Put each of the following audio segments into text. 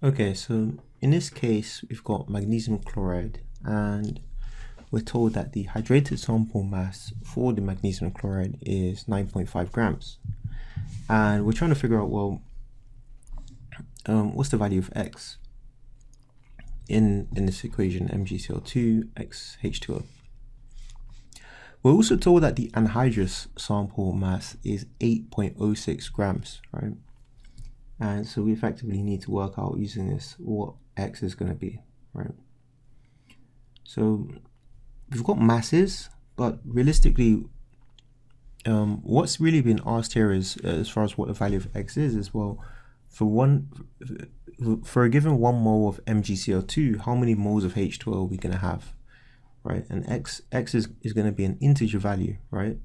Okay, so in this case, we've got magnesium chloride, and we're told that the hydrated sample mass for the magnesium chloride is 9.5 grams. And we're trying to figure out, well, what's the value of X in this equation, MgCl₂ x H2O. We're also told that the anhydrous sample mass is 8.06 grams, right? And so we effectively need to work out using this what X is going to be, right? So we've got masses, but realistically, what's really been asked here is, as far as what the value of X is well, for a given 1 mole of MgCl₂, how many moles of H2O are we going to have, right? And X is going to be an integer value, right?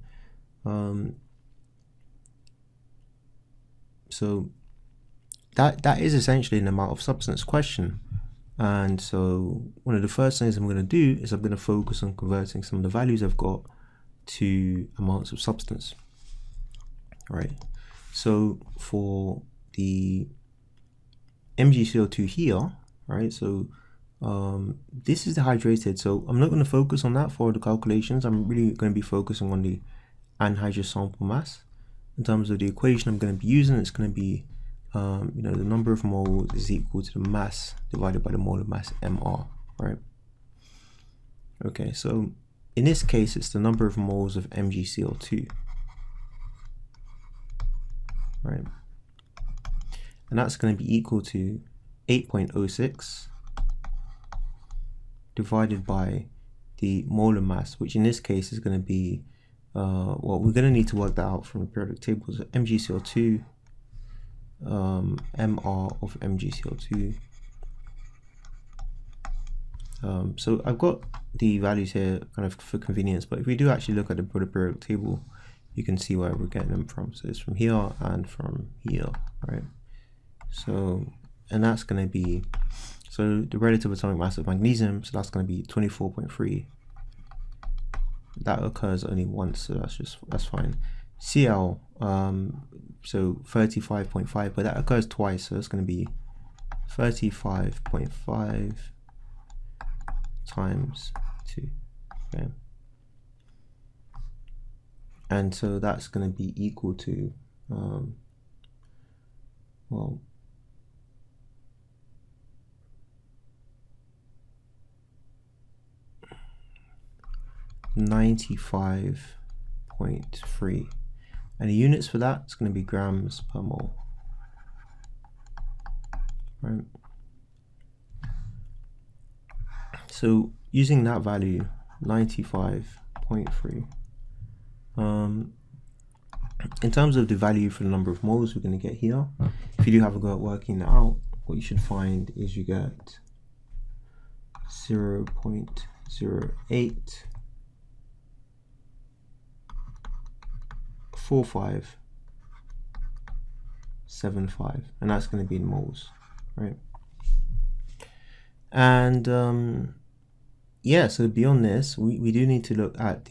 So that is essentially an amount of substance question. And so one of the first things I'm going to do is I'm going to focus on converting some of the values I've got to amounts of substance, right? So for the MgCl₂ here, right, so this is the hydrated, so I'm not going to focus on that for the calculations. I'm really going to be focusing on the anhydrous sample mass. In terms of the equation I'm going to be using, it's going to be the number of moles is equal to the mass divided by the molar mass mR, right? Okay, so in this case, it's the number of moles of MgCl₂, right? And that's going to be equal to 8.06 divided by the molar mass, which in this case is going to be, well, we're going to need to work that out from the periodic table. So MgCl₂, mR of MgCl₂. So I've got the values here kind of for convenience, but if we do actually look at the periodic table, you can see where we're getting them from. So it's from here and from here, right? So, and that's going to be, so the relative atomic mass of magnesium, so that's going to be 24.3. That occurs only once, so that's fine. Cl, so 35.5, but that occurs twice, so it's going to be 35.5 times 2. Okay. And so that's going to be equal to, well, (95.3), and the units for that is going to be grams per mole, right? So using that value, 95.3, in terms of the value for the number of moles we're going to get here, if you do have a go at working that out, what you should find is you get 0.084575, and that's going to be in moles, right? And yeah, so beyond this, we do need to look at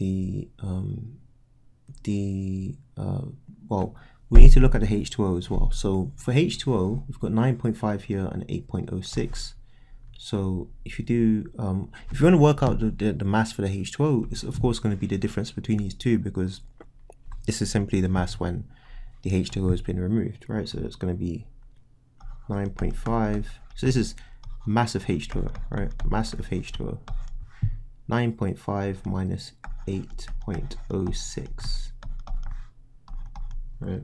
well, we need to look at the H2O as well. So for H2O, we've got 9.5 here and 8.06. So if you do, if you want to work out the mass for the H2O, it's of course going to be the difference between these two, because this is simply the mass when the H2O has been removed, right? So it's going to be 9.5. So this is mass of H2O, right? Mass of H2O. 9.5 minus 8.06. Right?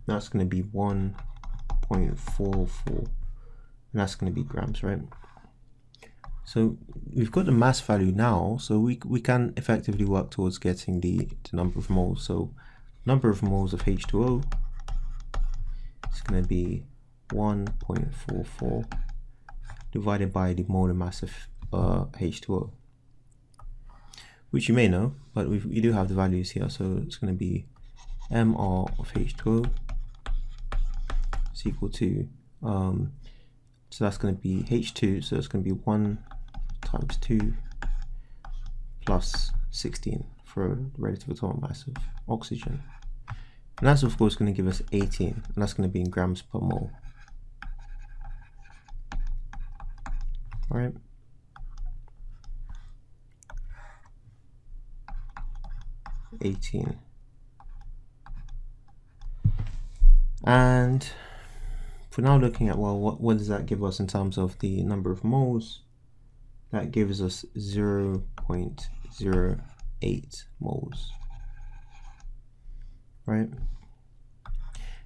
That's going to be 1.44. And that's going to be grams, right? So we've got the mass value now, so we can effectively work towards getting the number of moles. So number of moles of H2O is going to be 1.44 divided by the molar mass of H2O, which you may know, but we do have the values here. So it's going to be mR of H2O is equal to, so that's going to be H2, so it's going to be 1 times 2 plus 16 for the relative atomic mass of oxygen. And that's of course going to give us 18, and that's going to be in grams per mole. right? And for now, looking at, well, what does that give us in terms of the number of moles? That gives us 0.08 moles, right?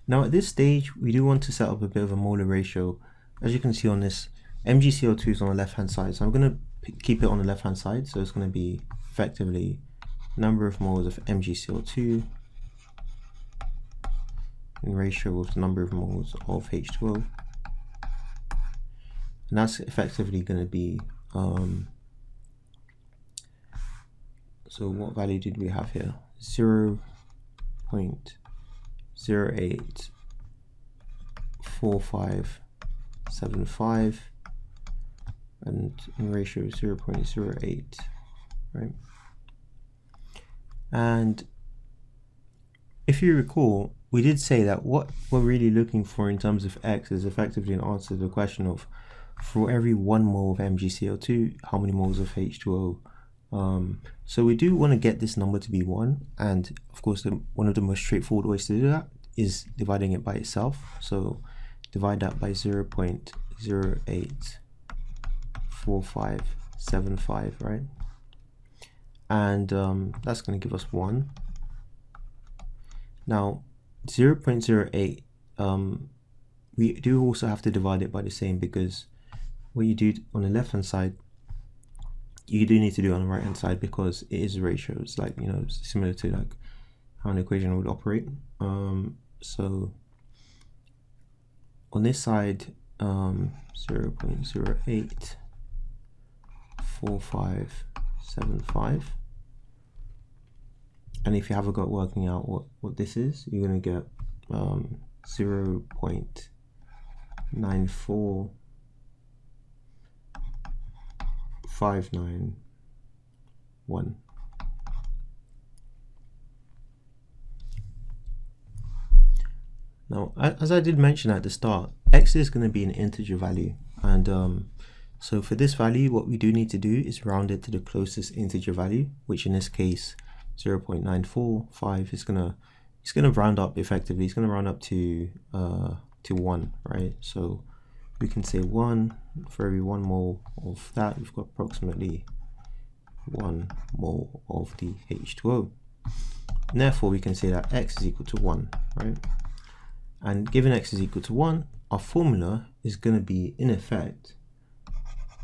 Now at this stage, we do want to set up a bit of a molar ratio. As you can see on this, MgCl₂ is on the left hand side, so I'm going to keep it on the left hand side. So it's going to be effectively number of moles of MgCl₂ in ratio with the number of moles of H2O, and that's effectively going to be so what value did we have here? 0.084575, and in ratio 0.08, right? And if you recall, we did say that what we're really looking for in terms of X is effectively an answer to the question of, for every 1 mole of MgCl₂, how many moles of H2O? So we do want to get this number to be 1, and of course one of the most straightforward ways to do that is dividing it by itself. So divide that by 0.084575, right? And that's going to give us 1. Now 0.08, we do also have to divide it by the same, because what you do on the left hand side, you do need to do it on the right hand side, because it is a ratio. It's like, you know, similar to like how an equation would operate. So on this side, 0.084575, and if you haven't got working out what this is, you're going to get 0.94591. Now, as I did mention at the start, X is going to be an integer value, and so for this value, what we do need to do is round it to the closest integer value, which in this case 0.945 is gonna round up effectively. It's gonna round up to 1, right? So we can say 1 for every 1 mole of that. We've got approximately 1 mole of the H2O. And therefore, we can say that X is equal to 1, right? And given X is equal to 1, our formula is going to be, in effect,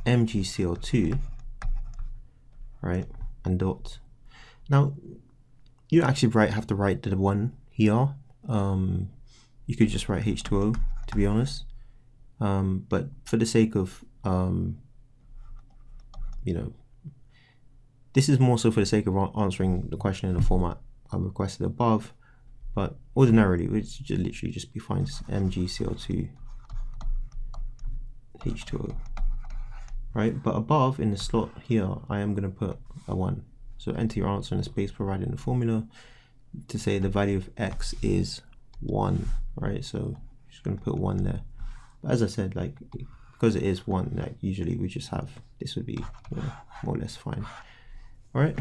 MgCl₂, right, and dot. Now, you don't actually have to write the 1 here. You could just write H2O, to be honest. But for the sake of, you know, this is more so for the sake of answering the question in the format I requested above. But ordinarily, it would literally just be fine. MgCl₂, H2O, right? But above in the slot here, I am going to put a 1. So enter your answer in the space provided in the formula to say the value of X is 1, right? So I'm just going to put 1 there. But as I said, like, because it is 1, like usually we just have, this would be, you know, more or less fine. All right.